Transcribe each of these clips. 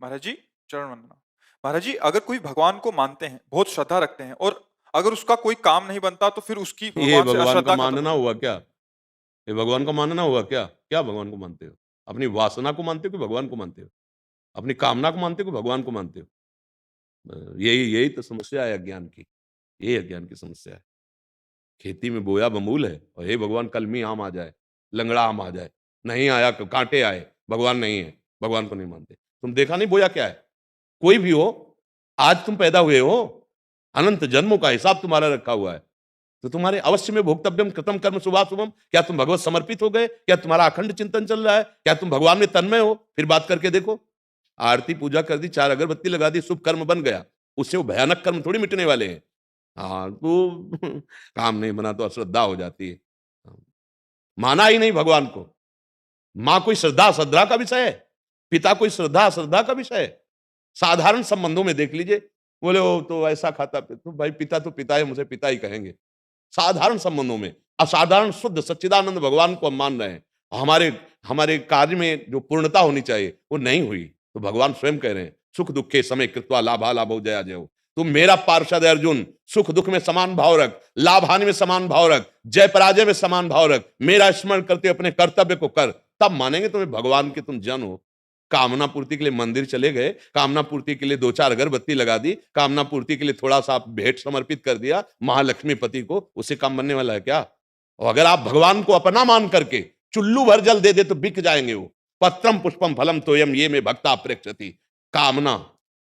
महाराज जी, चरण वंदना। महाराज जी, अगर कोई भगवान को मानते हैं, बहुत श्रद्धा रखते हैं और अगर उसका कोई काम नहीं बनता तो फिर उसकी ये भगवान से भगवान का अश्रद्धा का तो मानना मतलब हुआ क्या? ये भगवान का मानना हुआ क्या? क्या भगवान को मानते हो? अपनी वासना को मानते हो कि भगवान को मानते हो? अपनी कामना को मानते हो कि भगवान को मानते हो? यही यही तो समस्या है अज्ञान की। यही अज्ञान की समस्या है। खेती में बोया बमूल है और हे भगवान कलमी आम आ जाए, लंगड़ा आम आ जाए, नहीं आया कांटे आए, भगवान नहीं है, भगवान को नहीं मानते। तुम देखा नहीं बोया क्या है? कोई भी हो, आज तुम पैदा हुए हो, अनंत जन्मों का हिसाब तुम्हारा रखा हुआ है। तो तुम्हारे अवश्य में भोक्तव्यम कृतम कर्म शुभाशुभम। क्या तुम भगवत समर्पित हो गए? क्या तुम्हारा अखंड चिंतन चल रहा है? क्या तुम भगवान में तन्मय हो? फिर बात करके देखो। आरती पूजा कर दी, 4 अगरबत्ती लगा दी, शुभ कर्म बन गया। उससे वो भयानक कर्म थोड़ी मिटने वाले हैं। हाँ, तो काम नहीं बना तो अश्रद्धा हो जाती है। माना ही नहीं भगवान को। माँ कोई श्रद्धा-अश्रद्धा का विषय है? पिता कोई श्रद्धा-अश्रद्धा का विषय है? साधारण संबंधों में देख लीजिए, बोले वो तो ऐसा खाता तो भाई पिता तो पिता है, मुझे पिता ही कहेंगे। साधारण संबंधों में, असाधारण शुद्ध सच्चिदानंद भगवान को हम मान रहे हैं। हमारे हमारे कार्य में जो पूर्णता होनी चाहिए, वो नहीं हुई। तो भगवान स्वयं कह रहे हैं, सुख दुःखे समे कृत्वा लाभालाभौ जया जयो। तुम मेरा पार्षद है अर्जुन, सुख दुःख में समान भाव रख, लाभ हानि में समान भाव रख, जय पराजय में समान भाव रख, मेरा स्मरण करते अपने कर्तव्य को कर, तब मानेंगे तुम्हें भगवान के तुम जन हो। कामना पूर्ति के लिए मंदिर चले गए, कामना पूर्ति के लिए 2-4 अगरबत्ती लगा दी, कामना पूर्ति के लिए थोड़ा-सा भेंट समर्पित कर दिया महालक्ष्मी पति को, उससे काम बनने वाला है क्या? और अगर आप भगवान को अपना मान करके चुल्लू भर जल दे दे तो बिक जाएंगे वो। पत्रम पुष्पम फलम तोयम ये में भक्ता अपेक्षति। कामना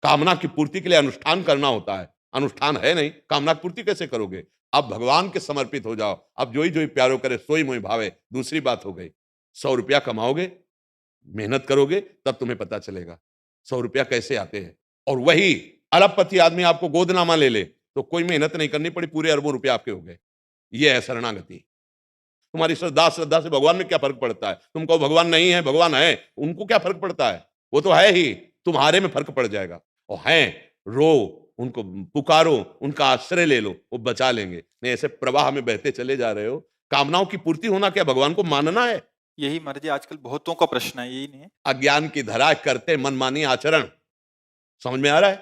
कामना की पूर्ति के लिए अनुष्ठान करना होता है। अनुष्ठान है नहीं, कामना की पूर्ति कैसे करोगे? आप भगवान के समर्पित हो जाओ। अब जोई जोई प्यारो करे सोई मोहि भावे। दूसरी बात हो गई, 100 रुपया कमाओगे, मेहनत करोगे तब तुम्हें पता चलेगा 100 रुपया कैसे आते हैं। और वही अरबपति आदमी आपको गोदनामा ले ले तो कोई मेहनत नहीं करनी पड़ी, पूरे अरबों रुपए आपके हो गए। ये है शरणागति। तुम्हारी श्रद्धा से भगवान में क्या फर्क पड़ता है? तुम कहो भगवान नहीं है, भगवान है, उनको क्या फर्क पड़ता है? वो तो है ही, तुम्हारे में फर्क पड़ जाएगा। और हैं, रो, उनको पुकारो, उनका आश्रय ले लो, वो बचा लेंगे। नहीं ऐसे प्रवाह में बहते चले जा रहे हो। कामनाओं की पूर्ति होना क्या भगवान को मानना है? यही महाराज जी आजकल बहुतों का प्रश्न है, यही नहीं है? अज्ञान की धरा करते मनमानी आचरण। समझ में आ रहा है?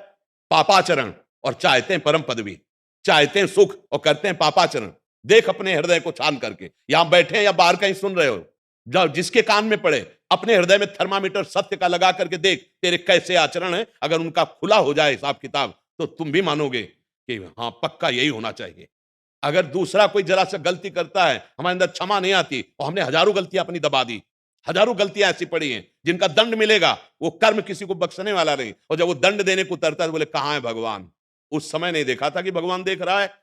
पापाचरण और चाहते हैं परम पदवी, चाहते हैं सुख और करते हैं पापाचरण। देख अपने हृदय को छान करके, यहां बैठे हैं या बाहर कहीं सुन रहे हो, जाओ जिसके कान में पड़े अपने हृदय में थर्मामीटर सत्य का लगा करके देख तेरे कैसे आचरण है। अगर उनका खुला हो जाए हिसाब किताब तो तुम भी मानोगे कि हाँ पक्का यही होना चाहिए। अगर दूसरा कोई जरा सा गलती करता है, हमारे अंदर क्षमा नहीं आती और हमने हजारों गलतियां अपनी दबा दी। हजारों गलतियां ऐसी पड़ी हैं जिनका दंड मिलेगा, वो कर्म किसी को बख्शने वाला नहीं। और जब वो दंड देने को उतरता है तो बोले कहां है भगवान? उस समय नहीं देखा था कि भगवान देख रहा है।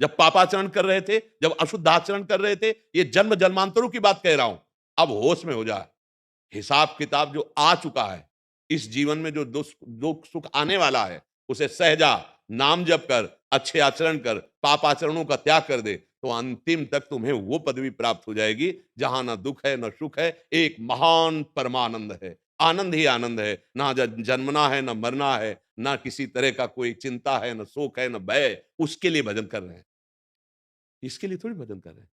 जब पापाचरण कर रहे थे, जब अशुद्ध आचरण कर रहे थे, ये जन्म जन्मांतरों की बात कह रहा हूं। अब होश में हो जाए। हिसाब किताब जो आ चुका है, इस जीवन में जो दुख सुख आने वाला है, उसे सह जा, नाम जप कर, अच्छे आचरण कर, पाप आचरणों का त्याग कर दे, तो अंतिम तक तुम्हें वो पदवी प्राप्त हो जाएगी जहां ना दुख है ना सुख है, एक महान परमानंद है। आनंद ही आनंद है, ना जन्मना है ना मरना है, ना किसी तरह का कोई चिंता है ना शोक है ना भय। उसके लिए भजन कर रहे हैं, इसके लिए थोड़ी भजन कर रहे हैं।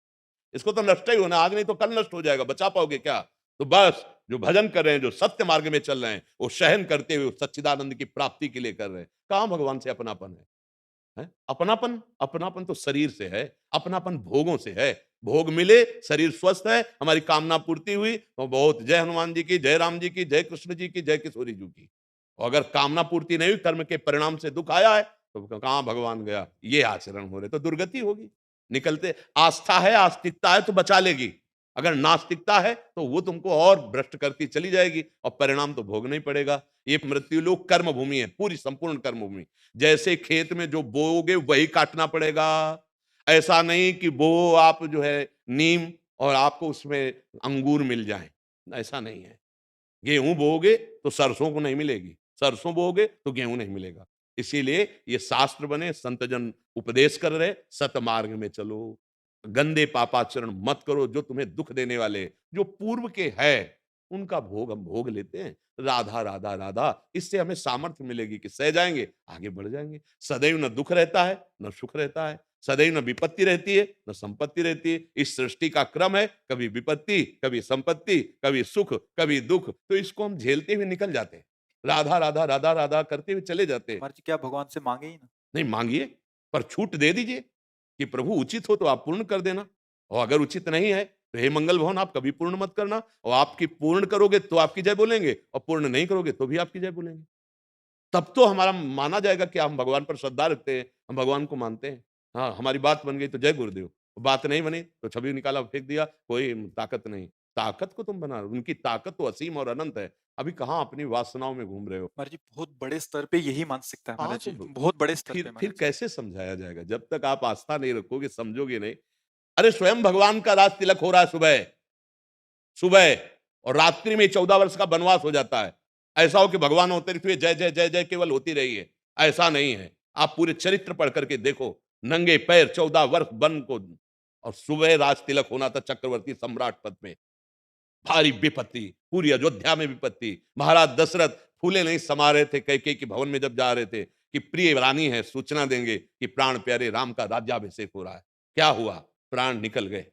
इसको तो नष्ट ही होना, आज नहीं तो कल नष्ट हो जाएगा, बचा पाओगे क्या? तो बस जो भजन कर रहे हैं, जो सत्य मार्ग में चल रहे हैं, वो सहन करते हुए सच्चिदानंद की प्राप्ति के लिए कर रहे हैं। कहां भगवान से अपनापन है? अपनापन अपनापन तो शरीर से है, अपनापन भोगों से है। भोग मिले, शरीर स्वस्थ है, हमारी कामना पूर्ति हुई तो बहुत जय हनुमान जी की, जय राम जी की, जय कृष्ण जी की, जय किशोरी जी की। और अगर कामना पूर्ति नहीं हुई, कर्म के परिणाम से दुख आया है, तो कहां भगवान गया? ये आचरण हो रहे तो दुर्गति होगी। निकलते आस्था है, आस्तिकता है तो बचा लेगी। अगर नास्तिकता है तो वो तुमको और भ्रष्ट करती चली जाएगी और परिणाम तो भोगना ही पड़ेगा। ये मृत्युलोक कर्म भूमि है, पूरी संपूर्ण कर्म भूमि। जैसे खेत में जो बोओगे वही काटना पड़ेगा। ऐसा नहीं कि बो आप जो है नीम और आपको उसमें अंगूर मिल जाए, ऐसा नहीं है। गेहूं बोओगे तो सरसों को नहीं मिलेगी, सरसों बोओगे तो गेहूं नहीं मिलेगा। इसीलिए ये शास्त्र बने, संत जन उपदेश कर रहे, सत मार्ग में चलो, गंदे पापाचरण मत करो जो तुम्हें दुख देने वाले, जो पूर्व के है उनका भोग हम भोग लेते हैं। राधा राधा राधा, इससे हमें सामर्थ्य मिलेगी कि सह जाएंगे, आगे बढ़ जाएंगे। सदैव न दुख रहता है न सुख रहता है, सदैव न विपत्ति रहती है न संपत्ति रहती है। इस सृष्टि का क्रम है, कभी विपत्ति, कभी संपत्ति, कभी सुख, कभी दुख, तो इसको हम झेलते हुए निकल जाते हैं। राधा राधा राधा राधा करते हुए चले जाते हैं। महाराज जी क्या भगवान से मांगे ही ना? नहीं मांगिए, पर छूट दे दीजिए कि प्रभु उचित हो तो आप पूर्ण कर देना, और अगर उचित नहीं है तो हे मंगल भवन आप कभी पूर्ण मत करना, और आपकी पूर्ण करोगे तो आपकी जय बोलेंगे, और पूर्ण नहीं करोगे तो भी आपकी जय बोलेंगे। तब तो हमारा माना जाएगा कि हम भगवान पर श्रद्धा रखते हैं, हम भगवान को मानते हैं। हाँ, हमारी बात बन गई तो जय गुरुदेव, बात नहीं बनी तो छवि निकाला फेंक दिया, कोई ताकत नहीं। ताकत को तुम बना रहे हो, उनकी ताकत तो असीम और अनंत है। अभी कहाँ अपनी वासनाओं में घूम रहे हो। महाराज जी बहुत बड़े स्तर पे यही मानसिकता है हाँ, महाराज तो जी, बहुत बड़े स्तर पे फिर महाराज जी। कैसे समझाया जाएगा? जब तक आप आस्था नहीं रखोगे, समझोगे नहीं। अरे स्वयं भगवान का राज तिलक हो रहा है सुबह, सुबह, और रात्रि में 14 वर्ष का वनवास हो जाता है। ऐसा हो कि भगवान अवतरित हुए जय, जय, जय, जय केवल होती रही है, ऐसा नहीं है। आप पूरे चरित्र पढ़ करके देखो, नंगे पैर 14 वर्ष वन को, और सुबह राज तिलक होना था चक्रवर्ती सम्राट पद में। भारी विपत्ति, पूरी अयोध्या में विपत्ति। महाराज दशरथ फूले नहीं समा रहे थे कैकेयी के भवन में जब जा रहे थे कि प्रिय रानी है, सूचना देंगे कि प्राण प्यारे राम का राज्याभिषेक हो रहा है। क्या हुआ? प्राण निकल गए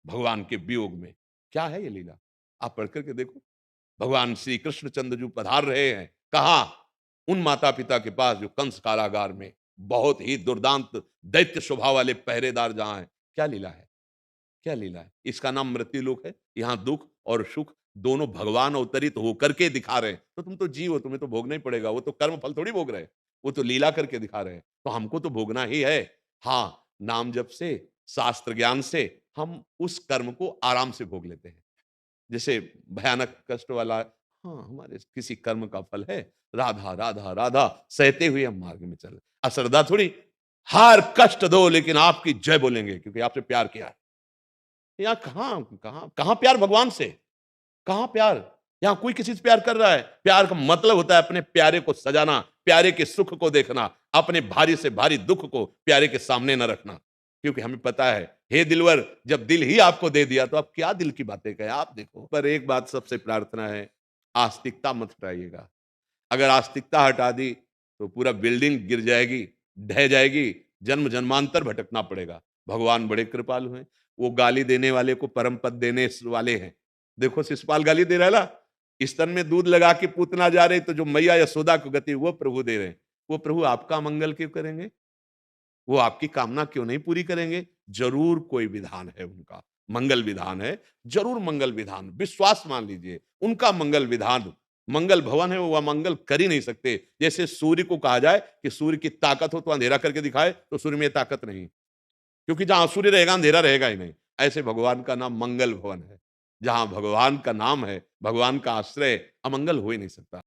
भगवान के वियोग में। क्या है ये लीला? आप पढ़ करके देखो। भगवान श्री कृष्णचंद्र जी पधार रहे हैं कहा? उन माता पिता के पास जो कंस कारागार में बहुत ही दुर्दांत दैत्य स्वभाव वाले पहरेदार जहां हैं। क्या लीला है? क्या लीला है? इसका नाम मृत्युलोक है। यहाँ दुख और सुख दोनों भगवान अवतरित होकर के दिखा रहे हैं। तो तुम तो जीव हो, तुम्हें तो भोगना ही पड़ेगा। वो तो कर्म फल थोड़ी भोग रहे हैं, वो तो लीला करके दिखा रहे हैं। तो हमको तो भोगना ही है। हाँ, नाम जप से, शास्त्र ज्ञान से हम उस कर्म को आराम से भोग लेते हैं। जैसे भयानक कष्ट वाला, हाँ, हमारे किसी कर्म का फल है, राधा राधा राधा सहते हुए हम मार्ग में चल। अश्रद्धा थोड़ी, हार कष्ट दो लेकिन आपकी जय बोलेंगे क्योंकि आपसे प्यार किया है। यहाँ कहाँ कहाँ कहाँ प्यार भगवान से? कहाँ प्यार? यहाँ कोई किसी से प्यार कर रहा है? प्यार का मतलब होता है अपने प्यारे को सजाना, प्यारे के सुख को देखना, अपने भारी से भारी दुख को प्यारे के सामने न रखना। क्योंकि हमें पता है, हे दिलवर, जब दिल ही आपको दे दिया तो आप क्या दिल की बातें कहें? आप देखो। पर एक बात सबसे प्रार्थना है, आस्तिकता मत हटाइएगा। अगर आस्तिकता हटा दी तो पूरा बिल्डिंग गिर जाएगी, ढह जाएगी, जन्म जन्मांतर भटकना पड़ेगा। भगवान बड़े कृपालु हैं। वो गाली देने वाले को परम पद देने वाले हैं। देखो शिशुपाल गाली दे रहा है ना, स्तन में दूध लगा के पूतना जा रहे, तो जो मैया यशोदा को गति वो प्रभु दे रहे हैं। वो प्रभु आपका मंगल क्यों करेंगे? वो आपकी कामना क्यों नहीं पूरी करेंगे? जरूर कोई विधान है उनका, मंगल विधान है, जरूर मंगल विधान, विश्वास मान लीजिए उनका मंगल विधान। मंगल भवन है, वो मंगल कर ही नहीं सकते। जैसे सूर्य को कहा जाए कि सूर्य की ताकत हो तो अंधेरा करके दिखाए, तो सूर्य में ताकत नहीं, क्योंकि जहां सूर्य रहेगा अंधेरा रहेगा ही नहीं। ऐसे भगवान का नाम मंगल भवन है। जहां भगवान का नाम है, भगवान का आश्रय, अमंगल हो ही नहीं सकता।